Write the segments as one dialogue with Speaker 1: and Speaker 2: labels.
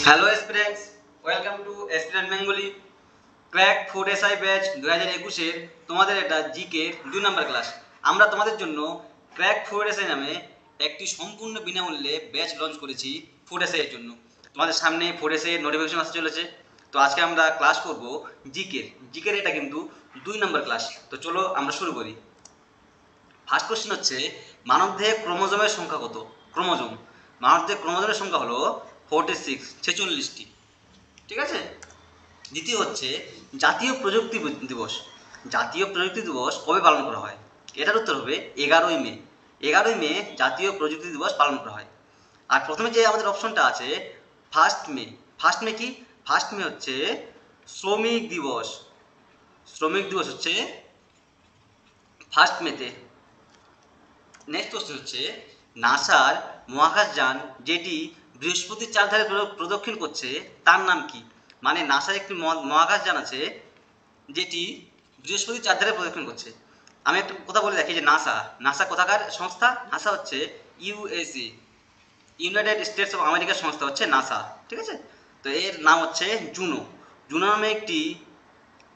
Speaker 1: Hello students, welcome to student Bengali crack food SI batch 2021-এর তোমাদের এটা জিকে 2 নম্বর class. আমরা তোমাদের জন্য ক্র্যাক ফুড এসআই নামে একটি সম্পূর্ণ বিনামূল্যে ব্যাচ লঞ্চ করেছি ফুড এসআই এর জন্য। তোমাদের সামনে ফুড এসআই এর নোটিফিকেশন আসতে চলেছে। তো আজকে আমরা ক্লাস করব জিকের এটা কিন্তু 2 নম্বর ক্লাস। তো চলো আমরা শুরু করি। ফার্স্ট কোশ্চেন হচ্ছে, মানবদেহে ক্রোমোজোমের সংখ্যা কত? ক্রোমোজোম, মানবদেহে ক্রোমোজোমের সংখ্যা হলো 46, 46টি। ঠিক আছে। দ্বিতীয় হচ্ছে, জাতীয় প্রযুক্তি দিবস। জাতীয় প্রযুক্তি দিবস কবে পালন করা হয়? এটার উত্তর হবে 11ই মে। 11ই মে জাতীয় প্রযুক্তি দিবস পালন করা হয়। আর প্রথমে যে আমাদের অপশনটা আছে ফার্স্ট মে, ফার্স্ট মে কি? ফার্স্ট মে হচ্ছে শ্রমিক দিবস। শ্রমিক দিবস হচ্ছে ফার্স্ট মেতে। নেক্সট কোশ্চেন হচ্ছে, নাসার মহাকাশযান যেটি বৃহস্পতির চারধারে প্রদক্ষিণ করছে তার নাম কি? মানে নাসার একটি মহাকাশযান আছে যেটি বৃহস্পতির চারধারে প্রদক্ষিণ করছে। আমি একটু কথা বলে রাখি যে নাসা কোথাকার সংস্থা? নাসা হচ্ছে ইউএসএ, ইউনাইটেড স্টেটস অফ আমেরিকার সংস্থা হচ্ছে নাসা। ঠিক আছে। তো এর নাম হচ্ছে জুনো। জুনো নামে একটি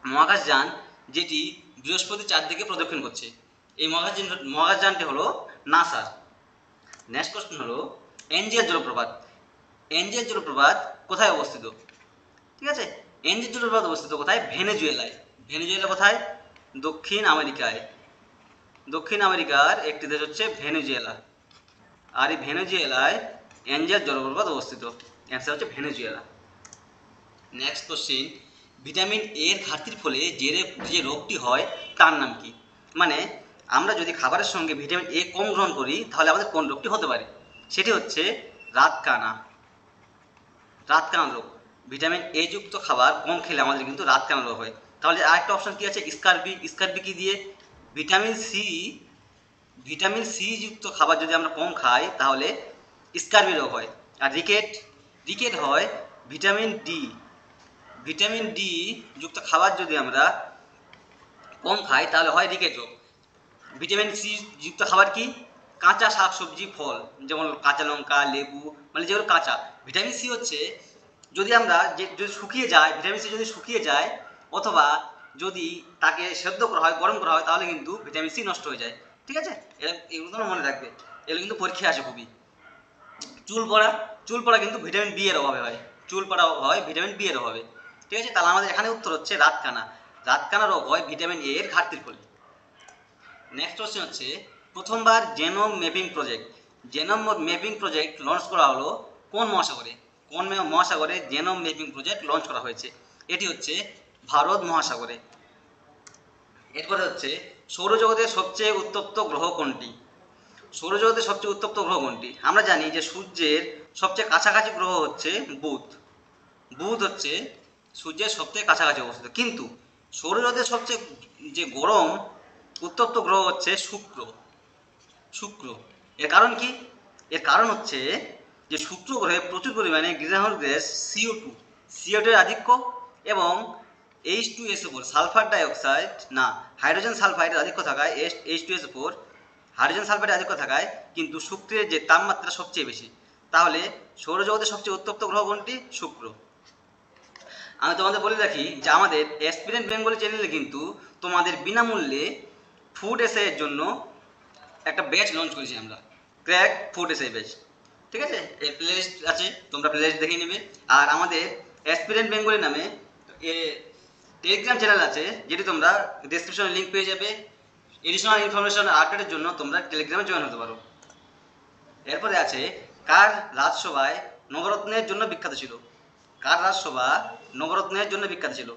Speaker 1: মহাকাশযান যেটি বৃহস্পতির চারদিকে প্রদক্ষিণ করছে। এই মহাকাশযানটি হলো নাসার। নেক্সট কোশ্চেন হলো, এনজিএল জলপ্রপাত। এনজিএল জলপ্রপাত কোথায় অবস্থিত? ঠিক আছে। এনজিএল জলপ্রপাত অবস্থিত কোথায়? ভেনেজুয়েলায়। ভেনেজুয়েলা কোথায়? দক্ষিণ আমেরিকায়। দক্ষিণ আমেরিকার একটি দেশ হচ্ছে ভেনেজুয়েলা। আর এই ভেনেজুয়েলায় এনজিএল জলপ্রপাত অবস্থিত। অ্যান্সার হচ্ছে ভেনেজুয়েলা। নেক্সট কোশ্চেন, ভিটামিন এর ঘাটতির ফলে যে রোগটি হয় তার নাম কি? মানে আমরা যদি খাবারের সঙ্গে ভিটামিন এ কম গ্রহণ করি তাহলে আমাদের কোন রোগটি হতে পারে? সেটি হচ্ছে রাতকানা। রাতকানা রোগ। ভিটামিন এ যুক্ত খাবার কম খেলে আমাদের কিন্তু রাতকানা রোগ হয়। তাহলে আরেকটা অপশন কি আছে? স্কারবি। স্কারবি কি দিয়ে? Vitamin C. ভিটামিন সি যুক্ত খাবার যদি আমরা কম খাই তাহলে স্কারবি রোগ হয়। আর রিকেট হয় ভিটামিন ডি। ভিটামিন ডি যুক্ত খাবার যদি আমরা কম খাই তাহলে হয় রিকেট রোগ। ভিটামিন সি যুক্ত খাবার কি? কাঁচা শাকসবজি, ফল, যেমন কাঁচা লঙ্কা, লেবু, মানে যেগুলো কাঁচা। ভিটামিন সি হচ্ছে যদি আমরা যদি শুকিয়ে যায়, ভিটামিন সি যদি শুকিয়ে যায় অথবা যদি তাকে সেদ্ধ করা হয়, গরম করা হয়, তাহলে কিন্তু ভিটামিন সি নষ্ট হয়ে যায়। ঠিক আছে। এগুলো তোমরা মনে রাখবে, এগুলো কিন্তু পরীক্ষায় আসে খুবই। চুল পড়া কিন্তু ভিটামিন বি এর অভাবে হয়। চুল পড়া হয় ভিটামিন বি এর অভাবে। ঠিক আছে। তাহলে আমাদের এখানে উত্তর হচ্ছে রাতকানা। রাতকানা রোগ হয় ভিটামিন এ এর ঘাটতির ফলে। নেক্সট কোশ্চেন হচ্ছে, প্রথমবার জেনোম ম্যাপিং প্রজেক্ট লঞ্চ করা হলো কোন মহাসাগরে? কোন মহাসাগরে জেনোম ম্যাপিং প্রজেক্ট লঞ্চ করা হয়েছে? এটি হচ্ছে ভারত মহাসাগরে। এরপরে হচ্ছে, সৌরজগতের সবচেয়ে উত্তপ্ত গ্রহ কোনটি? সৌরজগতের সবচেয়ে উত্তপ্ত গ্রহ কোনটি? আমরা জানি যে সূর্যের সবচেয়ে কাছাকাছি গ্রহ হচ্ছে বুধ। বুধ হচ্ছে সূর্যের সবচেয়ে কাছাকাছি অবস্থিত। কিন্তু সৌরজগতের সবচেয়ে যে গরম উত্তপ্ত গ্রহ হচ্ছে শুক্র। এর কারণ কি? এর কারণ হচ্ছে যে শুক্র গ্রহে প্রচুর পরিমাণে গ্রিনহাউস গ্যাস CO2 এর আধিক্য এবং H2SO4 সালফার ডাইঅক্সাইড না হাইড্রোজেন সালফাইডের আধিক্য থাকায় H2SO4 হাইড্রোজেন সালফাইডের আধিক্য থাকায় কিন্তু শুক্রের যে তাপমাত্রা সবচেয়ে বেশি। তাহলে সৌরজগতের সবচেয়ে উত্তপ্ত গ্রহ কোনটি? শুক্র। আমি তোমাদের বলে রাখি যে আমাদের এসপিরেন্ট বেঙ্গলি চ্যানেলে কিন্তু তোমাদের বিনামূল্যে ফুড এসআইয়ের জন্য একটা ব্যাচ লঞ্চ করেছি আমরা, ক্র্যাক ফুড এসআই ব্যাচ। ঠিক আছে। এর প্লেলিস্ট আছে, তোমরা প্লেলিস্ট দেখে নেবে। আর আমাদের অ্যাসপিরেন্ট বেঙ্গলি নামে টেলিগ্রাম চ্যানেল আছে, যেটি তোমরা ডেসক্রিপশনে লিঙ্ক পেয়ে যাবে। এডিশনাল ইনফরমেশন আপডেটের জন্য তোমরা টেলিগ্রামে জয়েন হতে পারো। এরপরে আছে, কার রাজসভায় নবরত্নের জন্য বিখ্যাত ছিল? কার রাজসভা নবরত্নের জন্য বিখ্যাত ছিল?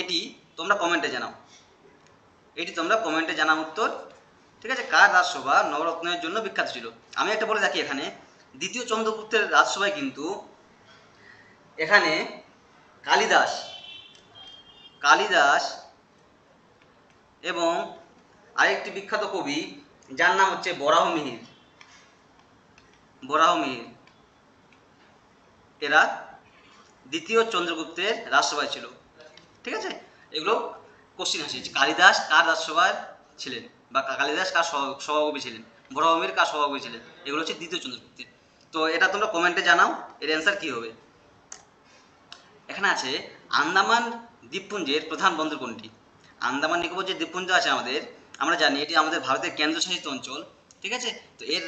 Speaker 1: এটি তোমরা কমেন্টে জানাও উত্তর। ঠিক আছে। কার রাজসভা নবরত্নের জন্য বিখ্যাত ছিল? আমি একটা বলে রাখি, এখানে দ্বিতীয় চন্দ্রগুপ্তের রাজসভায় কিন্তু এখানে কালিদাস এবং আরেকটি বিখ্যাত কবি যার নাম হচ্ছে বরাহমিহির, এরা দ্বিতীয় চন্দ্রগুপ্তের রাজসভায় ছিল। ঠিক আছে। এগুলো কোশ্চিন আসে যে কালিদাস কার রাজসভায় ছিলেন, বা কালিদাস কার সভাকবি ছিলেন, বরাহমিহির কার সভাকবি ছিলেন। এগুলো হচ্ছে দ্বিতীয় চন্দ্রগুপ্তের। তো এটা তোমরা কমেন্টে জানাও এর অ্যান্সার কী হবে। এখানে আছে আন্দামান দ্বীপপুঞ্জের প্রধান বন্দর কোনটি? আন্দামান নিকোবর যে দ্বীপপুঞ্জ আছে আমাদের, আমরা জানি এটি আমাদের ভারতের কেন্দ্রশাসিত অঞ্চল, ঠিক আছে? তো এর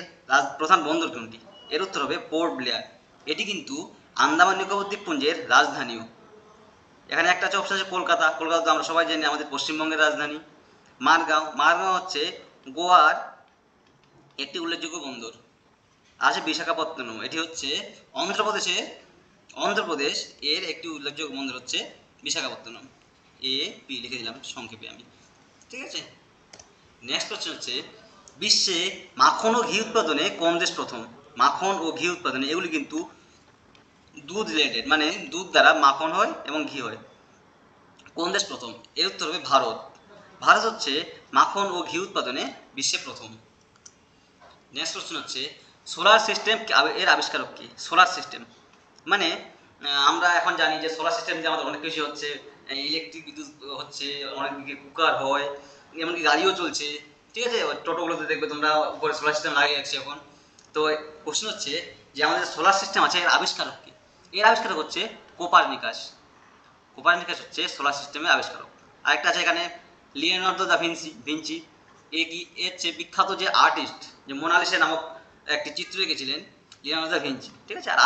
Speaker 1: প্রধান বন্দর কোনটি? এর উত্তর হবে পোর্ট ব্লেয়ার। এটি কিন্তু আন্দামান নিকোবর দ্বীপপুঞ্জের রাজধানীও। এখানে একটা আছে অপশন আছে কলকাতা। কলকাতা তো আমরা সবাই জানি আমাদের পশ্চিমবঙ্গের রাজধানী। মারগাঁও, মারগাঁও হচ্ছে গোয়ার একটি উল্লেখযোগ্য বন্দর। আছে বিশাখাপত্তনম, এটি হচ্ছে অন্ধ্রপ্রদেশ এর একটি উল্লেখযোগ্য বন্দর হচ্ছে বিশাখাপত্তনম। পি লিখে দিলাম সংক্ষেপে আমি, ঠিক আছে? নেক্সট কোশ্চেন হচ্ছে বিশ্বে মাখন ও ঘি উৎপাদনে কোন দেশ প্রথম? মাখন ও ঘি উৎপাদনে, এগুলি কিন্তু দুধ রিলেটেড, মানে দুধ দ্বারা মাখন হয় এবং ঘি হয়। কোন দেশ প্রথম? এর উত্তর হবে ভারত। ভারত হচ্ছে মাখন ও ঘি উৎপাদনে বিশ্বে প্রথম। নেক্সট কোশ্চেন হচ্ছে সোলার সিস্টেম এর আবিষ্কারক কি? সোলার সিস্টেম মানে আমরা এখন জানি যে সোলার সিস্টেম দিয়ে আমাদের অনেক কিছু হচ্ছে, ইলেকট্রিক বিদ্যুৎ হচ্ছে, অনেক দিকে কুকার হয়, এমনকি গাড়িও চলছে, ঠিক আছে? টোটোগুলোতে দেখবে তোমরা উপরে সোলার সিস্টেম লাগিয়ে রাখছে এখন। তো কোশ্চেন হচ্ছে যে আমাদের সোলার সিস্টেম আছে, এর আবিষ্কারক কি? এর আবিষ্কারক হচ্ছে কোপারনিকাস। কোপারনিকাস হচ্ছে সোলার সিস্টেমের আবিষ্কারক। আরেকটা আছে এখানে লিওনার্দো দা ভিঞ্চি। এর চেয়ে বিখ্যাত যে আর্টিস্ট, যে মোনালিসা নামক একটি চিত্র এঁকেছিলেন লিওনার্দো দা ভিঞ্চি, ঠিক আছে? আর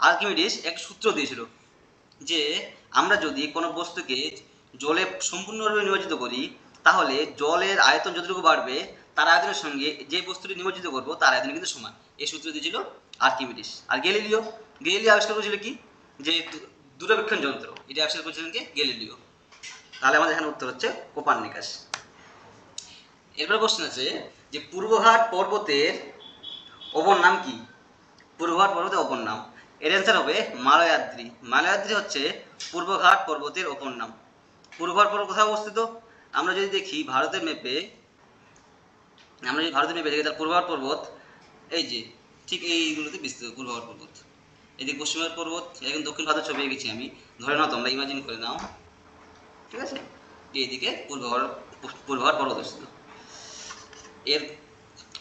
Speaker 1: আর্কিমিডিস এক সূত্র দিয়েছিল যে আমরা যদি কোনো বস্তুকে জলে সম্পূর্ণভাবে নিমজ্জিত করি, তাহলে জলের আয়তন যতটুকু বাড়বে তার আয়তনের সঙ্গে যে বস্তুটি নিমজ্জিত করবো তার আয়তন কিন্তু সমান। এই সূত্র দিয়েছিল আর্কিমিডিস। আর গ্যালিলিও আবিষ্কার করেছিল কি? যে দূরবীক্ষণ যন্ত্র, এটা আবিষ্কার করেছিলেন কি? গ্যালিলিও। তাহলে আমাদের এখানে উত্তর হচ্ছে কোপারনিকাস। এরপর কোশ্চেন আছে যে পূর্বঘাট পর্বতের অপর নাম কি? পূর্বঘাট পর্বতের অপর নাম, এর অ্যান্সার হবে মালয়াদ্রি। মালয়াদ্রি হচ্ছে পূর্বঘাট পর্বতের অপর নাম। পূর্বঘাট পর্বত কোথায় অবস্থিত? আমরা যদি দেখি ভারতের ম্যাপে, দেখি তার পূর্বঘাট পর্বত এই যে ঠিক এইগুলোতে বিস্তৃত পূর্বঘাট পর্বত। এদিকে পশ্চিমঘাট পর্বত, এখন দক্ষিণ ভারতের ছবি এঁকেছি আমি, ধরে নাও তোমরা ইমাজিন করে নাও, ঠিক আছে? এইদিকে পূর্বঘাট পর্বত অবস্থিত। এর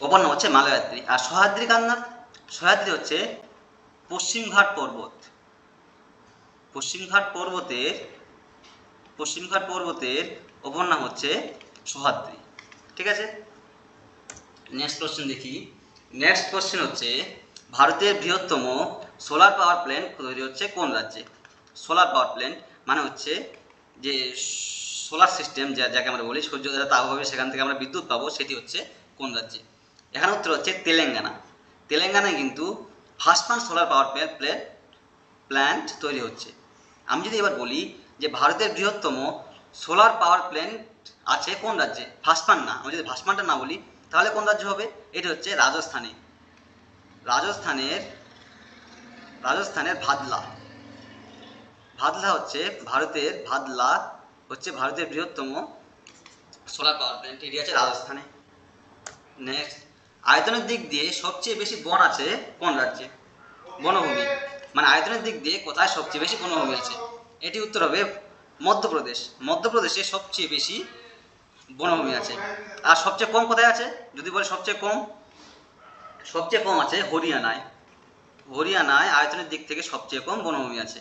Speaker 1: অপর নাম হচ্ছে মালয়াদ্রি। আর সহ্যাদ্রি কার নাম? সহ্যাদ্রি হচ্ছে পশ্চিমঘাট পর্বতের অপর নাম হচ্ছে সহ্যাদ্রি, ঠিক আছে? নেক্সট কোশ্চেন দেখি। নেক্সট কোশ্চেন হচ্ছে ভারতের বৃহত্তম সোলার পাওয়ার প্ল্যান্ট তৈরি হচ্ছে কোন রাজ্যে? সোলার পাওয়ার প্ল্যান্ট মানে হচ্ছে যে সোলার সিস্টেম যাকে আমরা বলি, সূর্য দ্বারা তাপ হবে, সেখান থেকে আমরা বিদ্যুৎ পাবো, সেটি হচ্ছে কোন রাজ্যে? এখানে উত্তর হচ্ছে তেলেঙ্গানা। তেলেঙ্গানায় কিন্তু ভাসমান সোলার পাওয়ার প্ল্যান্ট তৈরি হচ্ছে। আমি যদি এবার বলি যে ভারতের বৃহত্তম সোলার পাওয়ার প্ল্যান্ট আছে কোন রাজ্যে? ভাসমান না, আমি যদি ভাসমানটা না বলি তাহলে কোন রাজ্য হবে? এটি হচ্ছে রাজস্থানে। রাজস্থানের ভাদলা হচ্ছে ভারতের বৃহত্তম সোলার পাওয়ার প্ল্যান্ট, এটি আছে রাজস্থানে। নেক্সট, আয়তনের দিক দিয়ে সবচেয়ে বেশি বন আছে কোন রাজ্যে? বনভূমি মানে আয়তনের দিক দিয়ে কোথায় সবচেয়ে বেশি বনভূমি আছে? এটি উত্তর হবে মধ্যপ্রদেশ। মধ্যপ্রদেশে সবচেয়ে বেশি বনভূমি আছে। আর সবচেয়ে কম কোথায় আছে? যদি বলে সবচেয়ে কম আছে হরিয়ানায় আয়তনের দিক থেকে সবচেয়ে কম বনভূমি আছে।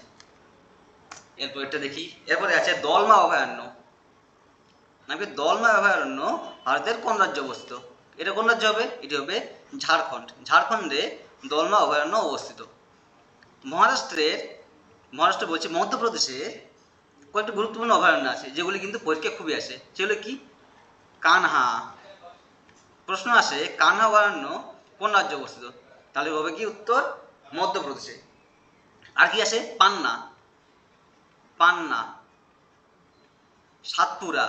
Speaker 1: এরপর এটা দেখি। এরপরে আছে দলমা অভয়ারণ্য। দলমা অভয়ারণ্য ভারতের কোন রাজ্যে অবস্থিত? এটা কোন রাজ্য হবে? এটি হবে ঝাড়খণ্ডে দলমা অভয়ারণ্য অবস্থিত। মধ্যপ্রদেশে কয়েকটি গুরুত্বপূর্ণ অভয়ারণ্য আছে যেগুলি কিন্তু পরীক্ষা খুবই আসে। সেগুলো কি? কানহা। প্রশ্ন আসে কানহা অভয়ারণ্য কোন রাজ্যে অবস্থিত? তাহলে হবে কি উত্তর? মধ্যপ্রদেশে। আর কি আছে? পান্না, সাতপুরা,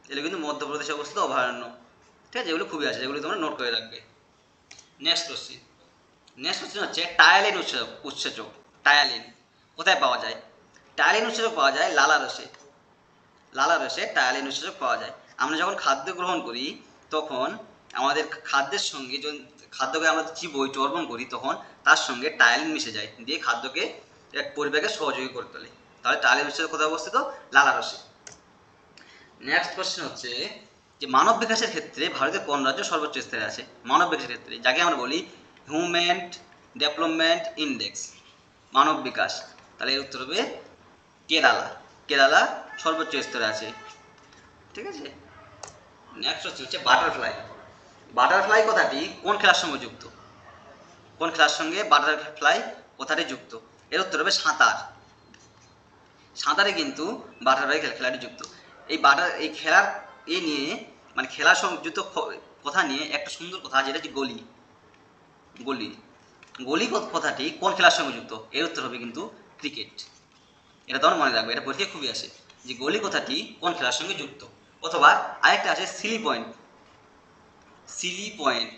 Speaker 1: এগুলো কিন্তু মধ্যপ্রদেশে অবস্থিত অভয়ারণ্য, ঠিক আছে? যেগুলো খুবই আছে, যেগুলো তোমরা নোট করে রাখবে। নেক্সট কোশ্চেন হচ্ছে টায়ালিন উৎসেচক। টায়ালিন কোথায় পাওয়া যায়? টায়ালিন উৎসেচক পাওয়া যায় লালারসে টায়ালিন উৎসেচক পাওয়া যায়। আমরা যখন খাদ্য গ্রহণ করি তখন আমাদের খাদ্যের সঙ্গে খাদ্যকে আমরা চিবোই, চর্বণ করি, তখন তার সঙ্গে টায়ালিন মিশে যায়, দিয়ে খাদ্যকে এক পরিবেগে সহযোগী করে তোলে। তাহলে টায়ালিন উৎসেচক কোথায় অবস্থিত? লালারসে। নেক্সট কোশ্চেন হচ্ছে যে মানব বিকাশের ক্ষেত্রে ভারতের কোন রাজ্য সর্বোচ্চ স্তরে আছে? মানব বিকাশের ক্ষেত্রে, যাকে আমরা বলি হিউম্যান ডেভেলপমেন্ট ইন্ডেক্স। মানব বিকাশ। তাহলে এর উত্তর হবে কেরালা। কেরালা সর্বোচ্চ স্তরে আছে। ঠিক আছে, নেক্সট হচ্ছে বাটারফ্লাই। বাটারফ্লাই কথাটি কোন খেলার সঙ্গে যুক্ত? কোন খেলার সঙ্গে বাটারফ্লাই কথাটি যুক্ত? এর উত্তর হবে সাঁতার। সাঁতারে কিন্তু বাটারফ্লাই খেলাটি যুক্ত। এই খেলার নিয়ে মানে খেলার সঙ্গে যুক্ত কথা নিয়ে একটা সুন্দর কথা, যেটা হচ্ছে গলি। গলি গলি কথাটি কোন খেলার সঙ্গে যুক্ত? এর উত্তর হবে কিন্তু ক্রিকেট। এটা তোমার মনে রাখবে, এটা পরীক্ষায় খুবই আসে যে গলি কথাটি কোন খেলার সঙ্গে যুক্ত। অথবা আরেকটা আছে Seely point. Seely point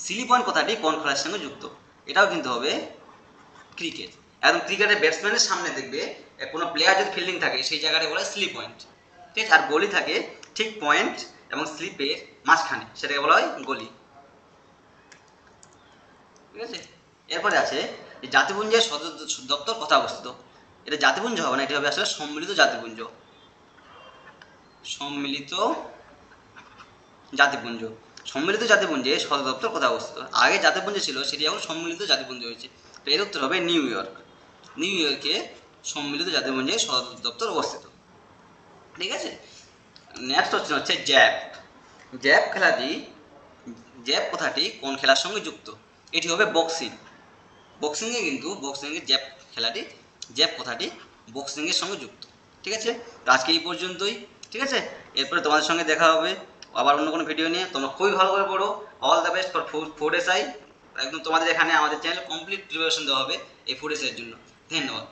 Speaker 1: Seely point কথাটি কোন খেলার সঙ্গে যুক্ত? এটাও কিন্তু হবে ক্রিকেট। একদম ক্রিকেটের ব্যাটসম্যানের সামনে দেখবে কোনো প্লেয়ার যদি ফিল্ডিং থাকে সেই জায়গাটা বলা হয় স্লিপ পয়েন্ট। ঠিক আছে, আর গলি থাকে ঠিক পয়েন্ট এবং স্লিপের মাঝখানে, সেটাকে বলা হয় গলি। ঠিক আছে, এরপরে আছে যে জাতিপুঞ্জের সদর দপ্তর কোথায় অবস্থিত? এটা জাতিপুঞ্জ হবে না, এটা হবে আসলে সম্মিলিত জাতিপুঞ্জ। সম্মিলিত জাতিপুঞ্জ। সম্মিলিত জাতিপুঞ্জের সদর দপ্তর কোথায় অবস্থিত? আগে জাতিপুঞ্জ ছিল, সেটি এখন সম্মিলিত জাতিপুঞ্জ হয়েছে। তো এর উত্তর হবে নিউ ইয়র্ক। নিউ ইয়র্কে সম্মিলিত জাতিপুঞ্জের সদর দপ্তর অবস্থিত। ঠিক আছে, নেক্সট হচ্ছে জ্যাপ। জ্যাপ খেলাটি জ্যাপ কথাটি কোন খেলার সঙ্গে যুক্ত? এটি হবে বক্সিং। বক্সিংয়ে জ্যাপ খেলাটি, জ্যাপ কথাটি বক্সিংয়ের সঙ্গে যুক্ত। ঠিক আছে, তো আজকে এই পর্যন্তই। ঠিক আছে, এরপরে তোমাদের সঙ্গে দেখা হবে আবার অন্য কোনো ভিডিও নিয়ে। তোমরা খুবই ভালো করে পড়ো। All the best for food SI. একদম তোমাদের এখানে আমাদের চ্যানেল কমপ্লিট প্রিপারেশন দেওয়া হবে এই ফুড এসআইয়ের জন্য। ধন্যবাদ।